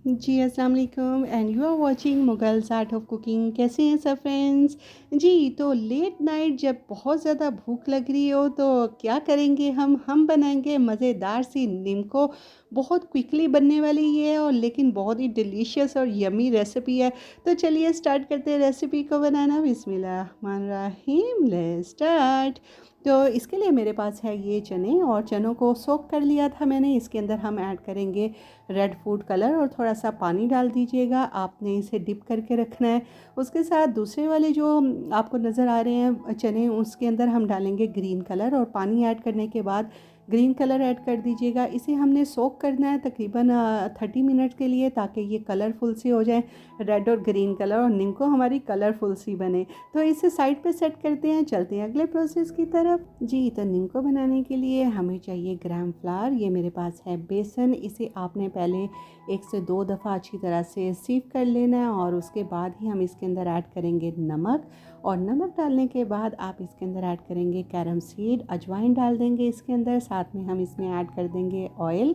जी, अस्सलाम वालेकुम and you are watching Mughals Art of Cooking. कैसे हैं सब फ्रेंड्स? जी, तो लेट नाइट जब बहुत ज़्यादा भूख लग रही हो तो क्या करेंगे हम बनाएंगे मज़ेदार सी नीमको। बहुत क्विकली बनने वाली ये है और लेकिन बहुत ही डिलीशियस और यमी रेसिपी है। तो चलिए स्टार्ट करते हैं रेसिपी को बनाना। बिस्मिल्लाहिर्रहमानिर्रहीम, लेट्स स्टार्ट। तो इसके लिए मेरे पास है ये चने, और चनों को सोक कर लिया था मैंने। इसके अंदर हम ऐड करेंगे रेड फूड कलर और थोड़ा सा पानी डाल दीजिएगा। आपने इसे डिप करके रखना है। उसके साथ दूसरे वाले जो आपको नज़र आ रहे हैं चने, उसके अंदर हम डालेंगे ग्रीन कलर, और पानी ऐड करने के बाद ग्रीन कलर ऐड कर दीजिएगा। इसे हमने सोक करना है तकरीबन 30 मिनट के लिए, ताकि ये कलरफुल सी हो जाए, रेड और ग्रीन कलर, और नीमको हमारी कलरफुल सी बने। तो इसे साइड पे सेट करते हैं, चलते हैं अगले प्रोसेस की तरफ। जी, तो नीमको बनाने के लिए हमें चाहिए ग्राम फ्लावर। ये मेरे पास है बेसन। इसे आपने पहले 1 से 2 दफ़ा अच्छी तरह से सीव कर लेना है, और उसके बाद ही हम इसके अंदर ऐड करेंगे नमक। और नमक डालने के बाद आप इसके अंदर ऐड करेंगे कैरम सीड, अजवाइन डाल देंगे इसके अंदर। साथ में हम इसमें ऐड कर देंगे ऑयल।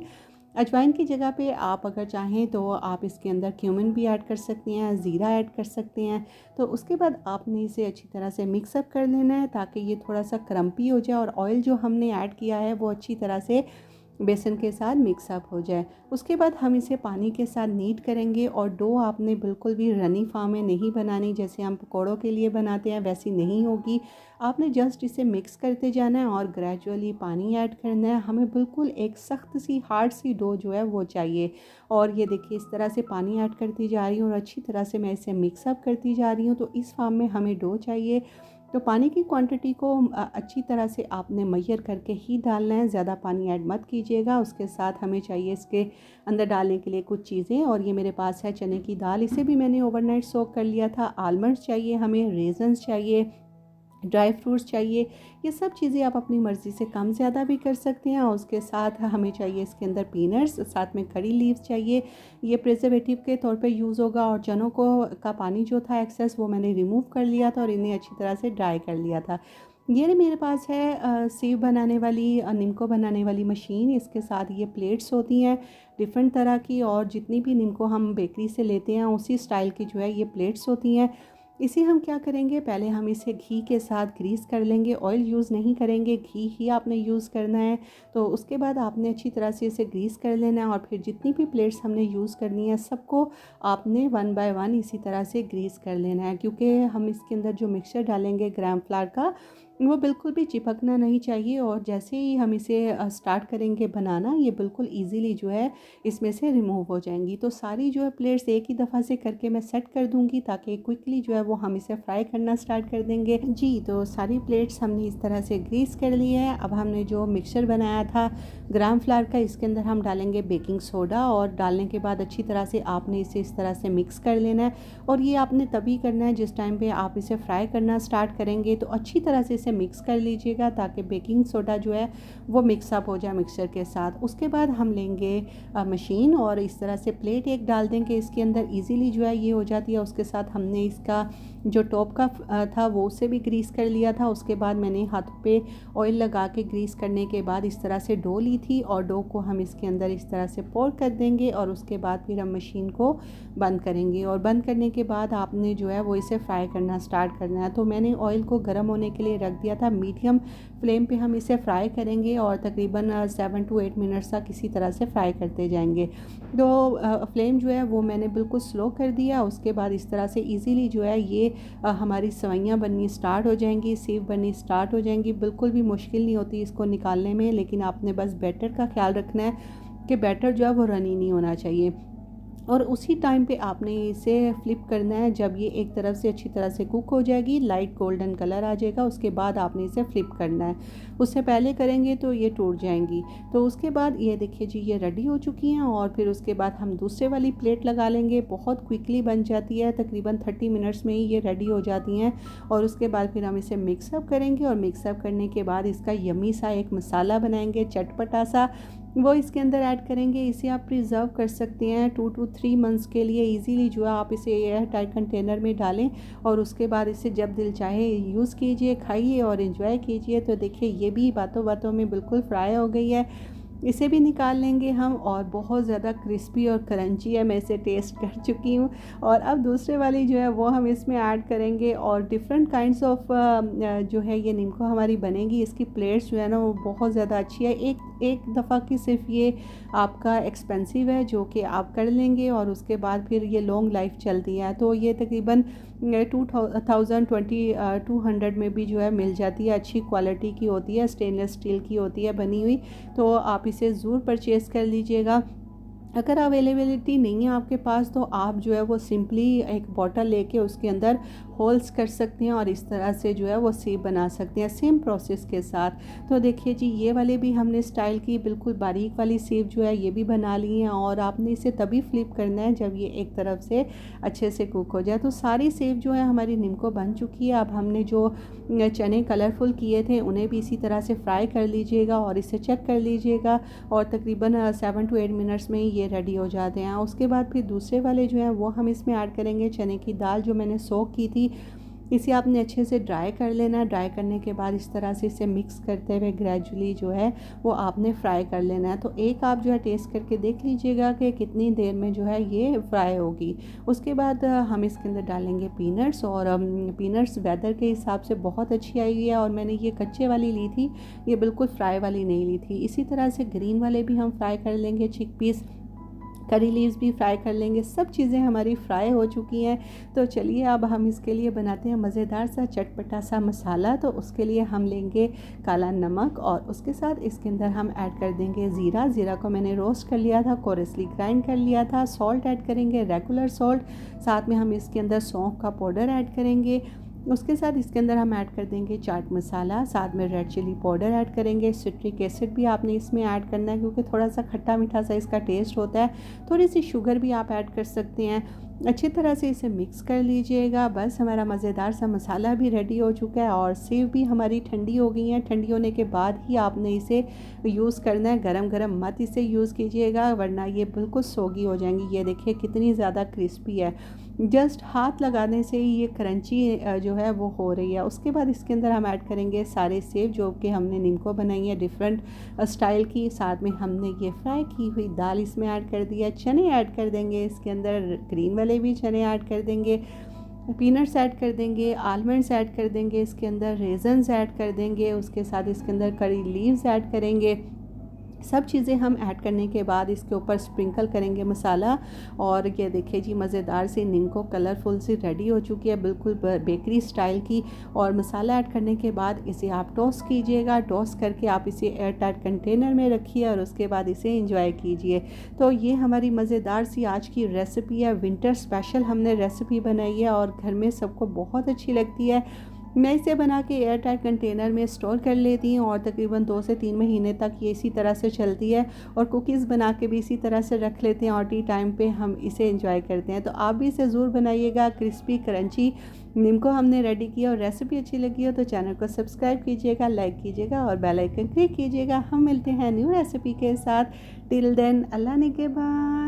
अजवाइन की जगह पे आप अगर चाहें तो आप इसके अंदर क्यूमिन भी ऐड कर सकती हैं, ज़ीरा ऐड कर सकते हैं। तो उसके बाद आपने इसे अच्छी तरह से मिक्सअप कर लेना है, ताकि ये थोड़ा सा क्रम्पी हो जाए, और ऑयल जो हमने ऐड किया है वो अच्छी तरह से बेसन के साथ मिक्सअप हो जाए। उसके बाद हम इसे पानी के साथ नीट करेंगे। और डो आपने बिल्कुल भी रनी फॉर्म में नहीं बनानी, जैसे हम पकौड़ों के लिए बनाते हैं वैसी नहीं होगी। आपने जस्ट इसे मिक्स करते जाना है और ग्रेजुअली पानी ऐड करना है। हमें बिल्कुल एक सख्त सी हार्ड सी डो जो है वो चाहिए। और ये देखिए, इस तरह से पानी ऐड करती जा रही हूँ और अच्छी तरह से मैं इसे मिक्सअप करती जा रही हूँ। तो इस फॉर्म में हमें डो चाहिए। तो पानी की क्वांटिटी को अच्छी तरह से आपने मेजर करके ही डालना है, ज़्यादा पानी ऐड मत कीजिएगा। उसके साथ हमें चाहिए इसके अंदर डालने के लिए कुछ चीज़ें, और ये मेरे पास है चने की दाल। इसे भी मैंने ओवरनाइट सोक कर लिया था। आलमंड्स चाहिए, हमें रेजन्स चाहिए, ड्राई फ्रूट्स चाहिए। ये सब चीज़ें आप अपनी मर्ज़ी से कम ज़्यादा भी कर सकते हैं। और उसके साथ हमें चाहिए इसके अंदर पीनट्स, साथ में करी लीव्स चाहिए। ये प्रिजर्वेटिव के तौर पे यूज़ होगा। और चनों को का पानी जो था एक्सेस, वो मैंने रिमूव कर लिया था और इन्हें अच्छी तरह से ड्राई कर लिया था। ये मेरे पास है सेव बनाने वाली, निम्को बनाने वाली मशीन। इसके साथ ये प्लेट्स होती हैं डिफरेंट तरह की, और जितनी भी निम्को हम बेकरी से लेते हैं उसी स्टाइल की जो है ये प्लेट्स होती हैं। इसे हम क्या करेंगे, पहले हम इसे घी के साथ ग्रीस कर लेंगे। ऑयल यूज़ नहीं करेंगे, घी ही आपने यूज़ करना है। तो उसके बाद आपने अच्छी तरह से इसे ग्रीस कर लेना है, और फिर जितनी भी प्लेट्स हमने यूज़ करनी है सबको आपने 1 बाय 1 इसी तरह से ग्रीस कर लेना है। क्योंकि हम इसके अंदर जो मिक्सचर डालेंगे ग्राम फ्लावर का, वो बिल्कुल भी चिपकना नहीं चाहिए। और जैसे ही हम इसे स्टार्ट करेंगे बनाना, ये बिल्कुल ईज़िली जो है इसमें से रिमूव हो जाएंगी। तो सारी जो है प्लेट्स एक ही दफ़ा से करके मैं सेट कर दूंगी, ताकि क्विकली जो है वो हम इसे फ्राई करना स्टार्ट कर देंगे। जी, तो सारी प्लेट्स हमने इस तरह से ग्रीस कर ली है। अब हमने जो मिक्सचर बनाया था ग्राम फ्लावर का, इसके अंदर हम डालेंगे बेकिंग सोडा, और डालने के बाद अच्छी तरह से आपने इसे इस तरह से मिक्स कर लेना है। और ये आपने तभी करना है जिस टाइम पे आप इसे फ्राई करना स्टार्ट करेंगे। तो अच्छी तरह से इसे मिक्स कर लीजिएगा, ताकि बेकिंग सोडा जो है वो मिक्सअप हो जाए मिक्सचर के साथ। उसके बाद हम लेंगे मशीन, और इस तरह से प्लेट एक डाल देंगे इसके अंदर, इजीली जो है ये हो जाती है। उसके साथ हमने इसका जो टॉप का था वो उसे भी ग्रीस कर लिया था। उसके बाद मैंने हाथों पे ऑयल लगा के ग्रीस करने के बाद इस तरह से डो ली थी, और डो को हम इसके अंदर इस तरह से पोर कर देंगे। और उसके बाद फिर हम मशीन को बंद करेंगे, और बंद करने के बाद आपने जो है वो इसे फ्राई करना स्टार्ट करना है। तो मैंने ऑयल को गर्म होने के लिए रख दिया था। मीडियम फ्लेम पे हम इसे फ्राई करेंगे, और तकरीबन 7 to 8 मिनट्स तक इसी तरह से फ्राई करते जाएंगे। तो फ्लेम जो है वो मैंने बिल्कुल स्लो कर दिया। उसके बाद इस तरह से इजीली जो है ये हमारी सेवइयाँ बननी स्टार्ट हो जाएंगी, सेव बननी स्टार्ट हो जाएंगी। बिल्कुल भी मुश्किल नहीं होती इसको निकालने में, लेकिन आपने बस बैटर का ख्याल रखना है कि बैटर जो है वो रनी नहीं होना चाहिए। और उसी टाइम पे आपने इसे फ्लिप करना है। जब ये एक तरफ से अच्छी तरह से कुक हो जाएगी, लाइट गोल्डन कलर आ जाएगा, उसके बाद आपने इसे फ्लिप करना है। उससे पहले करेंगे तो ये टूट जाएंगी। तो उसके बाद ये देखिए जी, ये रेडी हो चुकी हैं। और फिर उसके बाद हम दूसरे वाली प्लेट लगा लेंगे। बहुत क्विकली बन जाती है, तकरीबन 30 मिनट्स में ही ये रेडी हो जाती हैं। और उसके बाद फिर हम इसे मिक्सअप करेंगे, और मिक्सअप करने के बाद इसका यमी सा एक मसाला बनाएंगे, चटपटा सा, वो इसके अंदर ऐड करेंगे। इसे आप प्रिजर्व कर सकते हैं 2 to 3 मंथ्स के लिए इजीली। जो है आप इसे एयर टाइट कंटेनर में डालें, और उसके बाद इसे जब दिल चाहे यूज़ कीजिए, खाइए और एंजॉय कीजिए। तो देखिए, ये भी बातों बातों में बिल्कुल फ्राई हो गई है। इसे भी निकाल लेंगे हम। और बहुत ज़्यादा क्रिस्पी और क्रंची है, मैं इसे टेस्ट कर चुकी हूँ। और अब दूसरे वाली जो है वो हम इसमें ऐड करेंगे। और डिफरेंट काइंड्स ऑफ जो है ये निम्को हमारी बनेगी। इसकी प्लेट्स जो है ना वो बहुत ज़्यादा अच्छी है। एक एक दफ़ा की सिर्फ ये आपका एक्सपेंसिव है, जो कि आप कर लेंगे और उसके बाद फिर ये लॉन्ग लाइफ चलती है। तो ये तकरीबन 2,200 में भी जो है मिल जाती है, अच्छी क्वालिटी की होती है, स्टेनलेस स्टील की होती है बनी हुई। तो आप इसे ज़रूर परचेज़ कर लीजिएगा। अगर अवेलेबिलिटी नहीं है आपके पास तो आप जो है वो सिंपली एक बॉटल लेके उसके अंदर होल्स कर सकते हैं और इस तरह से जो है वो सेब बना सकते हैं सेम प्रोसेस के साथ। तो देखिए जी, ये वाले भी हमने स्टाइल की बिल्कुल बारीक वाली सेब जो है ये भी बना ली हैं। और आपने इसे तभी फ्लिप करना है जब ये एक तरफ से अच्छे से कुक हो जाए। तो सारी सेब जो है हमारी निम्को बन चुकी है। अब हमने जो चने कलरफुल किए थे उन्हें भी इसी तरह से फ्राई कर लीजिएगा और इसे चेक कर लीजिएगा। और तकरीबन 7 to 8 मिनट्स में ये रेडी हो जाते हैं। उसके बाद फिर दूसरे वाले जो हैं वो हम इसमें ऐड करेंगे चने की दाल जो मैंने सोक की थी। इसे आपने अच्छे से ड्राई कर लेना है। ड्राई करने के बाद इस तरह से इसे मिक्स करते हुए ग्रेजुअली जो है वो आपने फ्राई कर लेना है। तो एक आप जो है टेस्ट करके देख लीजिएगा कि कितनी देर में जो है ये फ्राई होगी। उसके बाद हम इसके अंदर डालेंगे पीनट्स। और पीनट्स वेदर के हिसाब से बहुत अच्छी आई हुई है। और मैंने ये कच्चे वाली ली थी, ये बिल्कुल फ्राई वाली नहीं ली थी। इसी तरह से ग्रीन वाले भी हम फ्राई कर लेंगे, चिक पीस, करी लीव्स भी फ्राई कर लेंगे। सब चीज़ें हमारी फ्राई हो चुकी हैं। तो चलिए अब हम इसके लिए बनाते हैं मज़ेदार सा चटपटा सा मसाला। तो उसके लिए हम लेंगे काला नमक और उसके साथ इसके अंदर हम ऐड कर देंगे ज़ीरा। ज़ीरा को मैंने रोस्ट कर लिया था, कोरसली ग्राइंड कर लिया था। सॉल्ट ऐड करेंगे, रेगुलर सॉल्ट। साथ में हम इसके अंदर सौंफ का पाउडर ऐड करेंगे। उसके साथ इसके अंदर हम ऐड कर देंगे चाट मसाला, साथ में रेड चिली पाउडर ऐड करेंगे। सिट्रिक एसिड भी आपने इसमें ऐड करना है क्योंकि थोड़ा सा खट्टा मीठा सा इसका टेस्ट होता है। थोड़ी सी शुगर भी आप ऐड कर सकते हैं। अच्छी तरह से इसे मिक्स कर लीजिएगा। बस हमारा मज़ेदार सा मसाला भी रेडी हो चुका है और सेव भी हमारी ठंडी हो गई हैं। ठंडी होने के बाद ही आपने इसे यूज़ करना है, गरम गरम मत इसे यूज़ कीजिएगा वरना ये बिल्कुल सोगी हो जाएंगी। ये देखिए कितनी ज़्यादा क्रिस्पी है, जस्ट हाथ लगाने से ही ये क्रंची जो है वो हो रही है। उसके बाद इसके अंदर हम ऐड करेंगे सारे सेव जो कि हमने निम्को बनाई है डिफरेंट स्टाइल की। साथ में हमने ये फ्राई की हुई दाल इसमें ऐड कर दिया, चने ऐड कर देंगे इसके अंदर, ग्रीन वाले भी चने ऐड कर देंगे, पीनट्स ऐड कर देंगे, आलमंड्स ऐड कर देंगे इसके अंदर, रेजन्स ऐड कर देंगे। उसके साथ इसके अंदर करी लीव्स ऐड करेंगे। सब चीज़ें हम ऐड करने के बाद इसके ऊपर स्प्रिंकल करेंगे मसाला। और ये देखिए जी, मज़ेदार सी निम्को कलरफुल सी रेडी हो चुकी है, बिल्कुल बेकरी स्टाइल की। और मसाला ऐड करने के बाद इसे आप टॉस कीजिएगा। टॉस करके आप इसे एयर टाइट कंटेनर में रखिए और उसके बाद इसे एंजॉय कीजिए। तो ये हमारी मज़ेदार सी आज की रेसिपी है, विंटर स्पेशल हमने रेसिपी बनाई है और घर में सबको बहुत अच्छी लगती है। मैं इसे बना के एयर टाइट कंटेनर में स्टोर कर लेती हूँ और तकरीबन 2 से 3 महीने तक ये इसी तरह से चलती है। और कुकीज़ बना के भी इसी तरह से रख लेते हैं और टी टाइम पे हम इसे एंजॉय करते हैं। तो आप भी इसे ज़रूर बनाइएगा। क्रिस्पी क्रंची निम्को हमने रेडी किया। और रेसिपी अच्छी लगी हो तो चैनल को सब्सक्राइब कीजिएगा, लाइक कीजिएगा और बेल आइकन क्लिक कीजिएगा। हम मिलते हैं न्यू रेसिपी के साथ। टिल देन अल्लाह निगहबान।